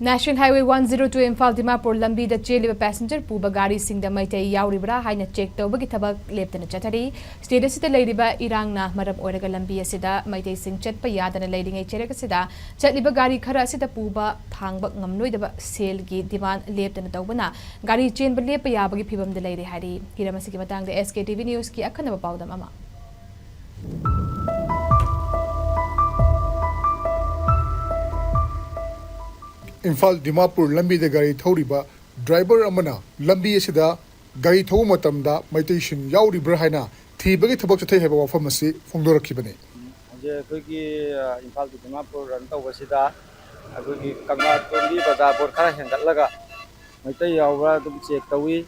National Highway 102 Imphal Dimapur lambida chelliba passenger puba garising da Meitei yaoribra haina check toubagi thabak leptana chathari state asida leiriba irangna maram oiraga lambi asida Meitei sing chatpa yadana leiringai cherek asida chatliba gari khara asida puba thangba ngamnoidaba sel gi demand leptana taubana gari chenba lepa yabagi phibam da leiri hari hiramasi ki matang da SKTV news ki akhanaba pawdam ama Imphal Dimapur lambida gari thoriba driver amana lambi asida gari thau matamda Meitei sing yaoribra haina thibagi thabak chathai heba wafam asi phongdorakhibani je akoigi Imphal Dimapur ran tawasida akoigi kanga tondi bazar por khara hengatlaga Meitei yaura dum check tawi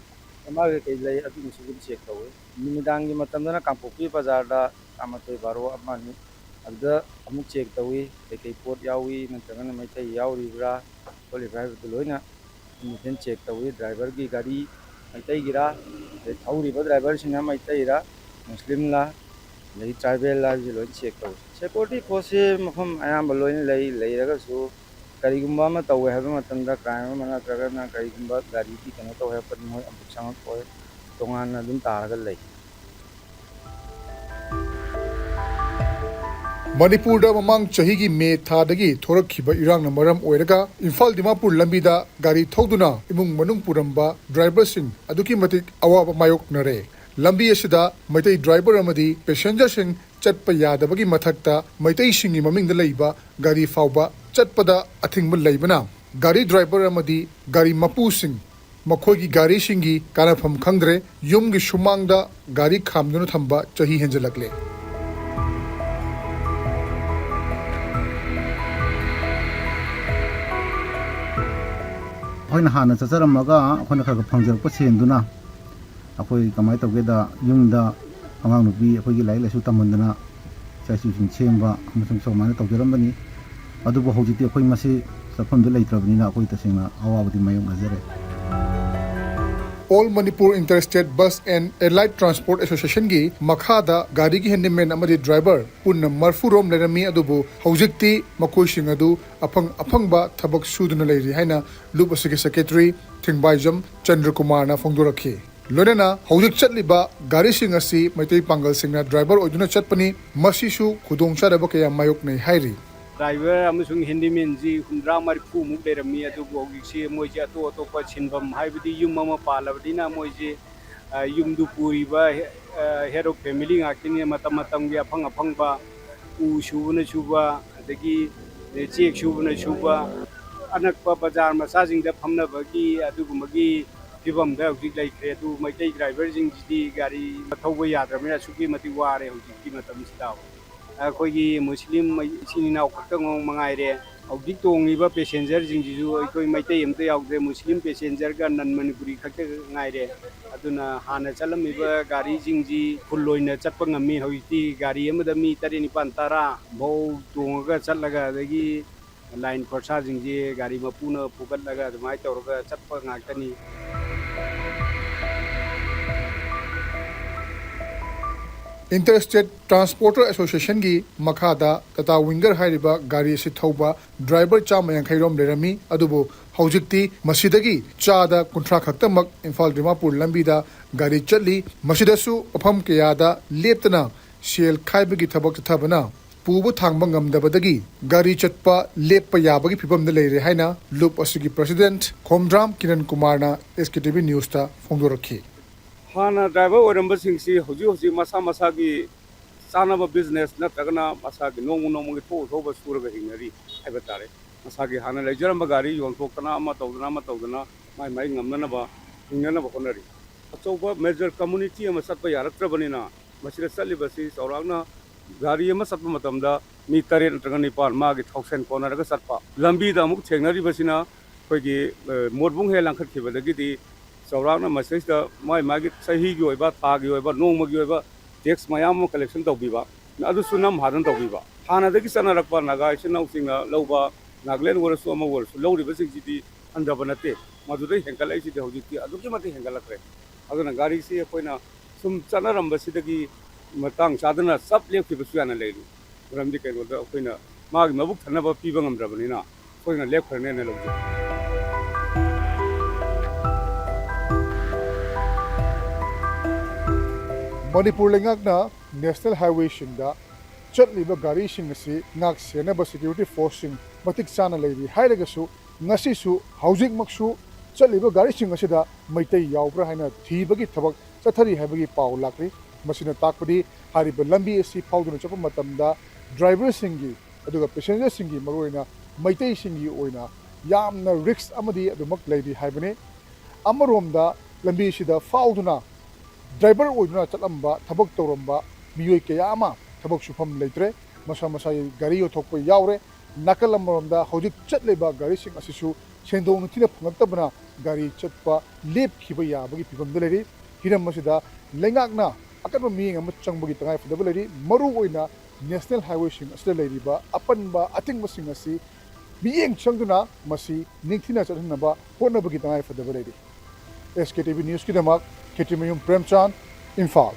amage kai lei adu musu check tawi nimidang gi matamdana kampopi bazar da amatoi baro amani ada amuk check tawi kai pot yawi nantangana Meitei yaoribra qualify to loina mission check tawi driver gi gari Meitei gira thauriba driver singa Meitei ra muslim la lei tribal la ji loi check tawi security force mafam ayam loina lei raga su karigumba ma tawe haba matanda crime ma na traga na karigumba gari ki kana tawe par moi amuk sang ko tongan na dum taraga lei Manipur da mamang chahi gi me thadagi thorakhiba irang na maram oiraga Imphal Dimapur lambida gari thoduna imung manung puramba driver sing aduki matik awaba mayok nare lambi asida Meitei driver amadi passenger sing chatpa yadabagi mathakta Meitei singi maming da leiba gari fauba chatpada athingba leibana gari driver amadi gari mapu sing makhogi gari singi kanafam khangdre yum gi shumangda gari khamduna thamba chahi henjalakle Hoina hana chacharammaga akhona khaga phangjarpa senduna akhoi kamai tawgeda yungda angang nupi akhoi lai laisu tamandana chaisu sing chemba amasung somana tawjarambani adubu hojiti akhoi masi safamda leitrabnina akhoi tasena awabudi mayong azare All Manipur Interstate Bus and Allied Transport Association gi makhada gari gi handyman amadi driver punna marfurom lerami adubu hojikti makoi sing adu afangba thabak suduna leiri haina loop asigi secretary thingbaijam Chandra Kumar na phongdorakhi lonena hojik chatliba gari sing asi Meitei pangal singna driver oiduna chatpani masisu khudong charaba kaya mayok nei hairi driver amasung handyman ji hundra marfu mu derami adu bogi se moji ato ato pa chinbam haibidi yum mama palabdina moji yum du puri ba head of family ngakini matam matam gi afang afang ba u shubuna shuba adagi check shubuna shuba anak pa bazar masajing da phamna bagi adugumagi pibam da hojik laikre adu Meitei driver jing ji gari thauba yadramina suki mati ware hojik ki matam sida akoigi muslim sinina khakang mangaire hojik tongiba passenger jingjisu akoi Meitei amte yaude muslim passenger ga nan Manipuri khakta ngaire aduna hana chalamiba gari jingji fulloina chatpa ngami hojiti gari amada mi 39 tara bau tonga chatlaga dagi line khorsa jingji gari mapuna pugatlaga adumai tawraga chatpa ngaktani Interstate Transporter Association gi makhada tata winger hairiba gari si thauba driver chama yankairom lerami adubu hojikti masidagi chada kuntra khaktamak Imphal Dimapur lambida gari chatli masidasu afam kayada leptana sel khaibagi thabak thabana pubu thangba ngamdabadagi gari chatpa leppa yabagi phibamda leire haina loop asigi president Khomdram Kiran Kumar na SKTV news ta phongdorakhi hana driver oramba singsi hoji masa masa gi sanaba business na tagana masa gi nong gi tho suraga hinari aiba tare masa gi hana lejaramba gari yon thokana ama tawdana mai ngamna ba hingana ba konari achoba major community ama satpa yaraktrabanina masira salibasi sauragna gari ama satpa matamda mi tare tagani par ma gi thausen konaraga satpa lambi da muk thengnari basina koigi morbung he langkhat khibadagi di sauragna message da magi sahi gi oiba tha gi oiba nong gi oiba tax mayam collection tawbiba adu sunam hadan tawbiba hana da ki sana rakpa naga isinau singa loba naglen warasu ama warasu lori basing jidi andaba nate madu dai henkal ai jidi hojiti adu ki mate henkal akre aduna gari si koina sum chana ramba sidagi matang sadana sab lek ki basu yana leiru ramdi kai roda koina magi mabuk thana ba piba ngam drabanina ꯑꯩꯈꯣꯏꯅ ꯂꯦꯞꯈ꯭ꯔꯅꯦꯅ ꯂꯧꯖꯩ ꯃꯅꯤꯄꯨꯔ ꯂꯩꯉꯥꯛꯅ national ꯍꯥꯏꯋꯦꯁꯤꯡꯗ ꯆꯠꯂꯤꯕ ꯒꯥꯔꯤꯁꯤꯡ ꯑꯁꯤ ꯉꯥꯛ ꯁꯦꯟꯅꯕ security ꯐꯣꯔꯁꯁꯤꯡ ꯃꯇꯤꯛ ꯆꯥꯅ ꯂꯩꯔꯤ ꯍꯥꯏꯔꯒꯁꯨ ꯉꯁꯤꯁꯨ ꯍꯧꯖꯤꯛꯃꯛꯁꯨ ꯆꯠꯂꯤꯕ ꯒꯥꯔꯤꯁꯤꯡ ꯑꯁꯤꯗ ꯃꯩꯇꯩ ꯌꯥꯎꯕ꯭ꯔꯥ ꯍꯥꯏꯅ ꯊꯤꯕꯒꯤ ꯊꯕꯛ ꯆꯠꯊꯔꯤ ꯍꯥꯏꯕꯒꯤ ꯄꯥꯎ ꯂꯥꯛꯂꯤ ꯃꯁꯤꯅ ꯇꯥꯛꯄꯗꯤ ꯍꯥꯏꯔꯤꯕ ꯂꯝꯕꯤ ꯑꯁꯤ ꯐꯥꯎꯗꯨꯅ ꯆꯠꯄ ꯃꯇꯝꯗ ꯗ꯭ꯔꯥꯏꯚꯔꯁꯤꯡꯒꯤ ꯑꯗꯨꯒ ꯄꯦꯁꯦꯟꯖꯔꯁꯤꯡꯒꯤ ꯃꯔꯨꯑꯣꯏꯅ ꯃꯩꯇꯩꯁꯤꯡꯒꯤ ꯑꯣꯏꯅ ꯌꯥꯝꯅ ꯔꯤꯛꯁ ꯑꯃꯗꯤ ꯑꯗꯨꯃꯛ ꯂꯩꯔꯤ ꯍꯥꯏꯕꯅꯤ ꯑꯃꯔꯣꯝꯗ ꯂꯝꯕꯤ ꯑꯁꯤꯗ ꯐꯥꯎꯗꯨꯅ ꯗ꯭राइवर ओइदुना चलम्बा थबक तौरम्बा मियोय कया अमा थबक सुफम लेत्रे मसा मसाई गाड़ी ओथोकप यावरे नाकल अमरमदा हौजिक चटलेबा गाड़ीसिंग असिसु सेंदोंग थिना फंगतबना गाड़ी चटपा लेपखिबा याबगी फिबमदा लेरि हिरम मसिदा लेंगाकना अकनबा मियेंग अमा चंगबगी तंगाय फदबा लेरि मरु ओइना नेशनल हाईवे सिंग असले लेरिबा अपनबा अतिंगबसिंग असि मियेंग चंगदुना मसि निंगथिना चटहनबा होनबगी तंगाय फदबा लेरि SKTV न्यूज़ की दमक केटीमयूम प्रेमचंद इम्फाल